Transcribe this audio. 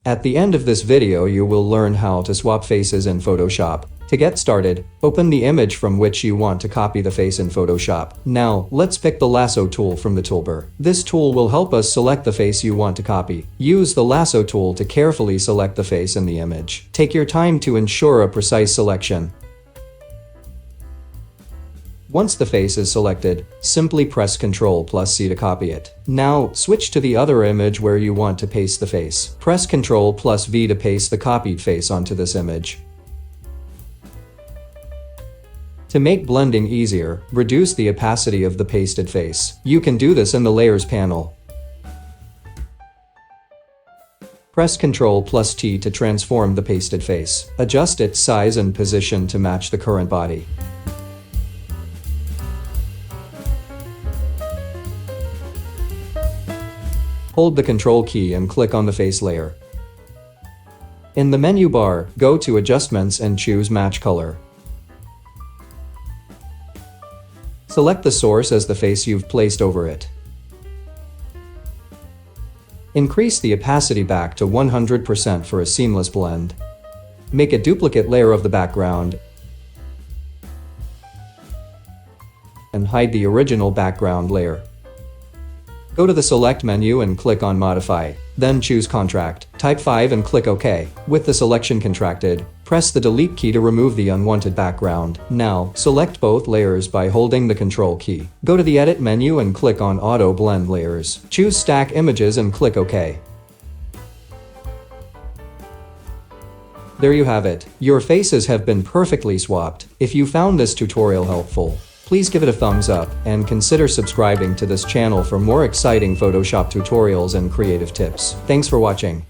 At the end of this video you will learn how to swap faces in Photoshop. To get started, open the image from which you want to copy the face in Photoshop. Now, let's pick the lasso tool from the toolbar. This tool will help us select the face you want to copy. Use the lasso tool to carefully select the face in the image. Take your time to ensure a precise selection. Once the face is selected, simply press Ctrl+C to copy it. Now, switch to the other image where you want to paste the face. Press Ctrl+V to paste the copied face onto this image. To make blending easier, reduce the opacity of the pasted face. You can do this in the Layers panel. Press Ctrl+T to transform the pasted face. Adjust its size and position to match the current body. Hold the Ctrl key and click on the face layer. In the menu bar, go to Adjustments and choose Match Color. Select the source as the face you've placed over it. Increase the opacity back to 100% for a seamless blend. Make a duplicate layer of the background and hide the original background layer. Go to the Select menu and click on Modify. Then choose Contract. Type 5 and click OK. With the selection contracted, press the Delete key to remove the unwanted background. Now, select both layers by holding the Control key. Go to the Edit menu and click on Auto Blend Layers. Choose Stack Images and click OK. There you have it. Your faces have been perfectly swapped. If you found this tutorial helpful, please give it a thumbs up and consider subscribing to this channel for more exciting Photoshop tutorials and creative tips. Thanks for watching.